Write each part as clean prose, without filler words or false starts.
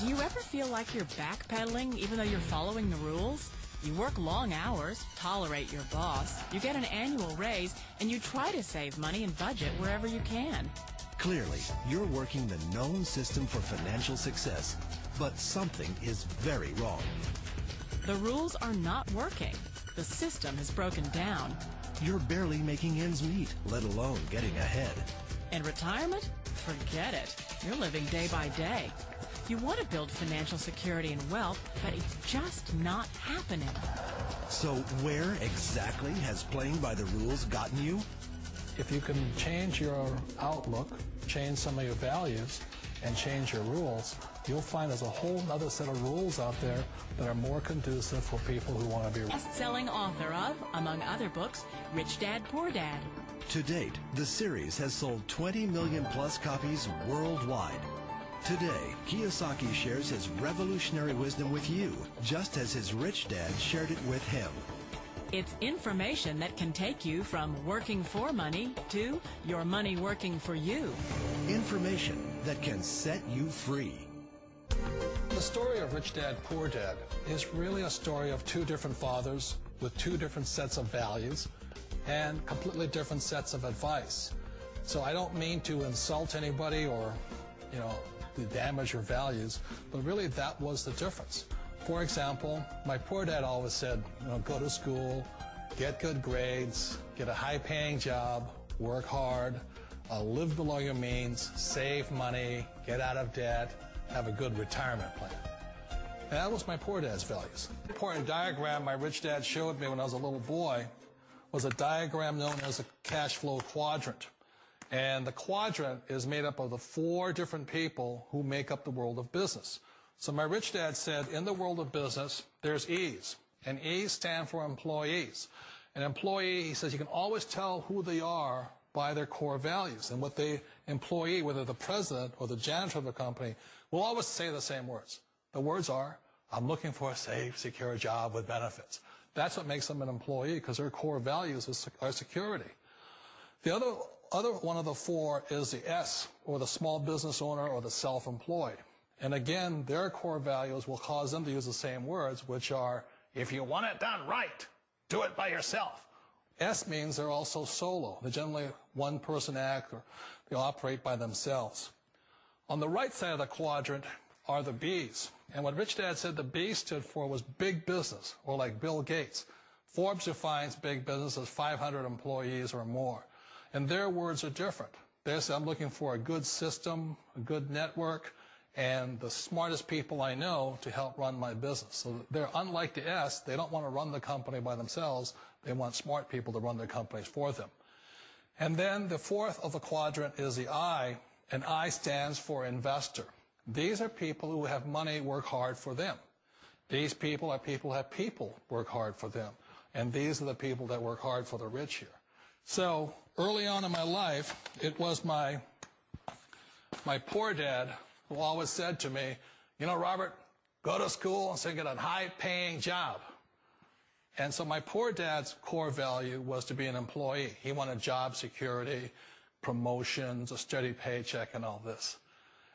Do you ever feel like you're backpedaling even though you're following the rules? You work long hours, tolerate your boss, you get an annual raise, and you try to save money and budget wherever you can. Clearly, you're working the known system for financial success, but something is very wrong. The rules are not working. The system has broken down. You're barely making ends meet, let alone getting ahead. And retirement? Forget it. You're living day by day. You want to build financial security and wealth, but it's just not happening. So where exactly has playing by the rules gotten you? If you can change your outlook, change some of your values, and change your rules, you'll find there's a whole other set of rules out there that are more conducive for people who want to be best-selling author of, among other books, Rich Dad, Poor Dad. To date, the series has sold 20 million plus copies worldwide. Today, Kiyosaki shares his revolutionary wisdom with you, just as his rich dad shared it with him. It's information that can take you from working for money to your money working for you. Information that can set you free. The story of Rich Dad, Poor Dad is really a story of two different fathers with two different sets of values and completely different sets of advice. So I don't mean to insult anybody or, to damage your values, but really that was the difference. For example, my poor dad always said, go to school, get good grades, get a high-paying job, work hard, live below your means, save money, get out of debt, have a good retirement plan. And that was my poor dad's values. The important diagram my rich dad showed me when I was a little boy was a diagram known as a cash flow quadrant. And the quadrant is made up of the four different people who make up the world of business. So my rich dad said, in the world of business, there's E's. And E's stand for employees. An employee, he says, you can always tell who they are by their core values. And what the employee, whether the president or the janitor of the company, will always say the same words. The words are, I'm looking for a safe, secure job with benefits. That's what makes them an employee, because their core values are security. The other one of the four is the S, or the small business owner or the self-employed. And again, their core values will cause them to use the same words, which are, if you want it done right, do it by yourself. S means they're also solo. They're generally one-person act, or they operate by themselves. On the right side of the quadrant are the B's. And what Rich Dad said the B stood for was big business, or like Bill Gates. Forbes defines big business as 500 employees or more. And their words are different. They say, I'm looking for a good system, a good network, and the smartest people I know to help run my business. So they're unlike the S. They don't want to run the company by themselves. They want smart people to run their companies for them. And then the fourth of the quadrant is the I, and I stands for investor. These are people who have money work hard for them. These people are people who have people work hard for them. And these are the people that work hard for the rich here. So early on in my life, it was my poor dad who always said to me, Robert, go to school and so get a high-paying job. And so my poor dad's core value was to be an employee. He wanted job security, promotions, a steady paycheck, and all this.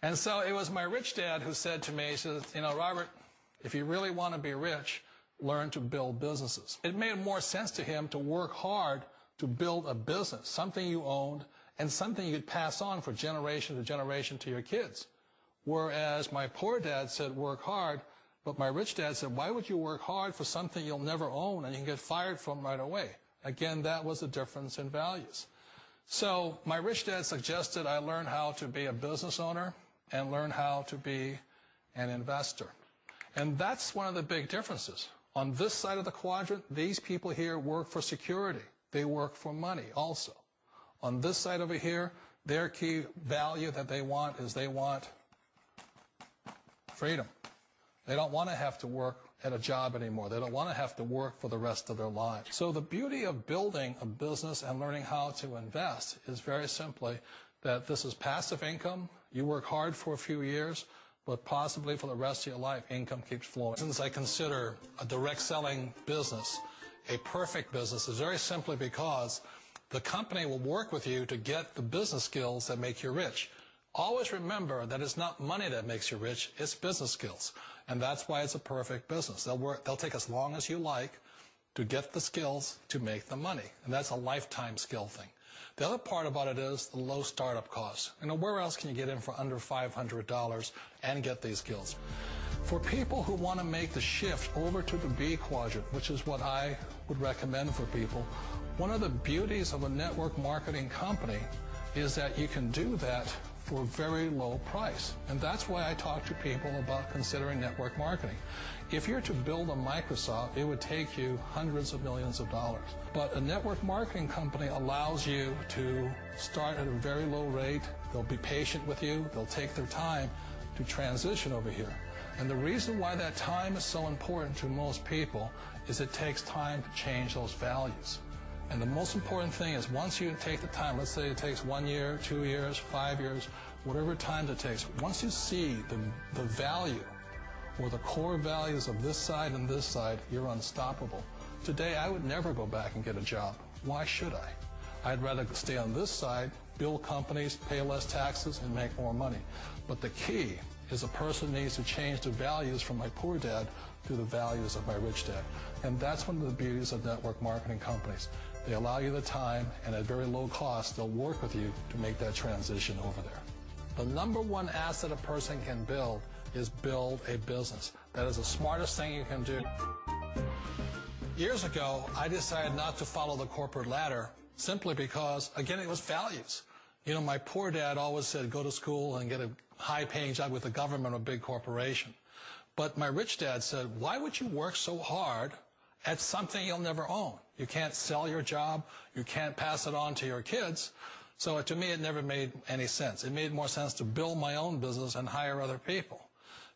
And so it was my rich dad who said to me, he says, Robert, if you really want to be rich, learn to build businesses. It made more sense to him to work hard to build a business, something you owned, and something you could pass on for generation to generation to your kids. Whereas my poor dad said work hard, but my rich dad said, why would you work hard for something you'll never own and you can get fired from right away? Again, that was the difference in values. So my rich dad suggested I learn how to be a business owner and learn how to be an investor. And that's one of the big differences. On this side of the quadrant, these people here work for security. They work for money also. On this side over here, their key value that they want is they want freedom. They don't want to have to work at a job anymore. They don't want to have to work for the rest of their lives. So the beauty of building a business and learning how to invest is very simply that this is passive income. You work hard for a few years, but possibly for the rest of your life, income keeps flowing. Since I consider a direct selling business a perfect business is very simply because the company will work with you to get the business skills that make you rich. Always remember that it's not money that makes you rich, it's business skills. And that's why it's a perfect business. They'll take as long as you like to get the skills to make the money. And that's a lifetime skill thing. The other part about it is the low startup costs. Where else can you get in for under $500 and get these skills? For people who want to make the shift over to the B quadrant, which is what I would recommend for people, one of the beauties of a network marketing company is that you can do that for a very low price. And that's why I talk to people about considering network marketing. If you're to build a Microsoft, it would take you hundreds of millions of dollars. But a network marketing company allows you to start at a very low rate. They'll be patient with you. They'll take their time to transition over here. And the reason why that time is so important to most people is it takes time to change those values. And the most important thing is once you take the time, let's say it takes 1 year, 2 years, 5 years, whatever time it takes, once you see the value or the core values of this side and this side, you're unstoppable. Today, I would never go back and get a job. Why should I? I'd rather stay on this side, build companies, pay less taxes, and make more money. But the key is a person needs to change the values from my poor dad to the values of my rich dad. And that's one of the beauties of network marketing companies. They allow you the time, and at very low cost, they'll work with you to make that transition over there. The number one asset a person can build is build a business. That is the smartest thing you can do. Years ago, I decided not to follow the corporate ladder simply because, again, it was values. My poor dad always said, go to school and get a high-paying job with the government or a big corporation. But my rich dad said, why would you work so hard at something you'll never own? You can't sell your job. You can't pass it on to your kids. So to me, it never made any sense. It made more sense to build my own business and hire other people.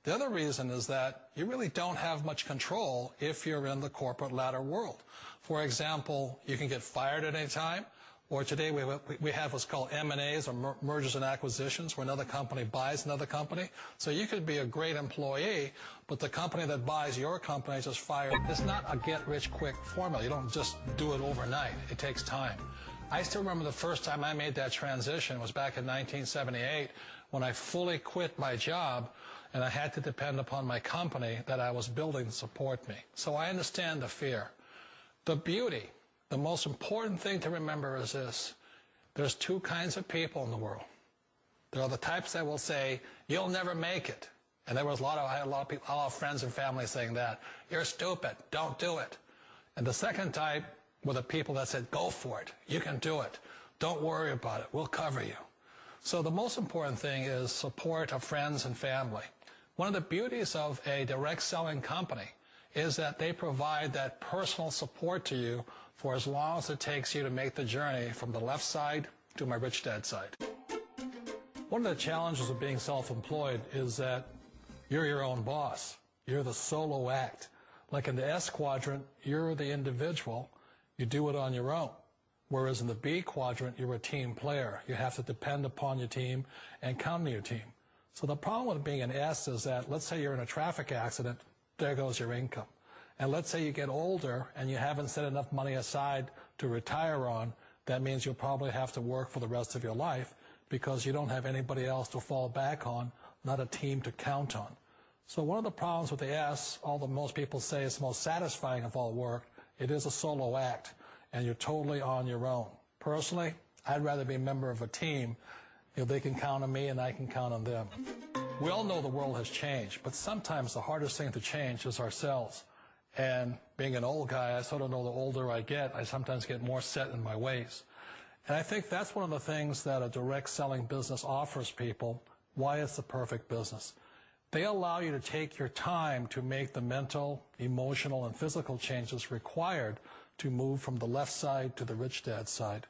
The other reason is that you really don't have much control if you're in the corporate ladder world. For example, you can get fired at any time. Or today we have what's called M&As, or mergers and acquisitions, where another company buys another company. So you could be a great employee, but the company that buys your company just fired. It's not a get-rich-quick formula. You don't just do it overnight. It takes time. I still remember the first time I made that transition was back in 1978 when I fully quit my job and I had to depend upon my company that I was building to support me. So I understand the fear. The beauty. The most important thing to remember is this. There's two kinds of people in the world. There are the types that will say, you'll never make it. And I had a lot of people, a lot of friends and family saying that. You're stupid. Don't do it. And the second type were the people that said, go for it. You can do it. Don't worry about it. We'll cover you. So the most important thing is support of friends and family. One of the beauties of a direct selling company is that they provide that personal support to you for as long as it takes you to make the journey from the left side to my rich dad side. One of the challenges of being self-employed is that you're your own boss. You're the solo act. Like in the S quadrant, you're the individual. You do it on your own. Whereas in the B quadrant, you're a team player. You have to depend upon your team and count on your team. So the problem with being an S is that, let's say you're in a traffic accident, there goes your income. And let's say you get older and you haven't set enough money aside to retire on, that means you'll probably have to work for the rest of your life because you don't have anybody else to fall back on, not a team to count on. So one of the problems with the S, although most people say it's the most satisfying of all work, it is a solo act, and you're totally on your own. Personally, I'd rather be a member of a team. They can count on me and I can count on them. We all know the world has changed, but sometimes the hardest thing to change is ourselves. And being an old guy, I sort of know the older I get, I sometimes get more set in my ways. And I think that's one of the things that a direct selling business offers people, why it's the perfect business. They allow you to take your time to make the mental, emotional, and physical changes required to move from the left side to the rich dad side.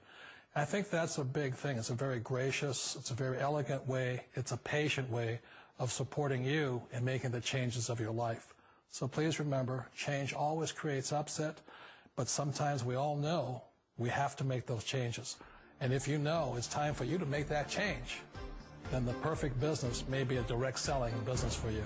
I think that's a big thing. It's a very gracious, it's a very elegant way, it's a patient way of supporting you in making the changes of your life. So please remember, change always creates upset, but sometimes we all know we have to make those changes. And if you know it's time for you to make that change, then the perfect business may be a direct selling business for you.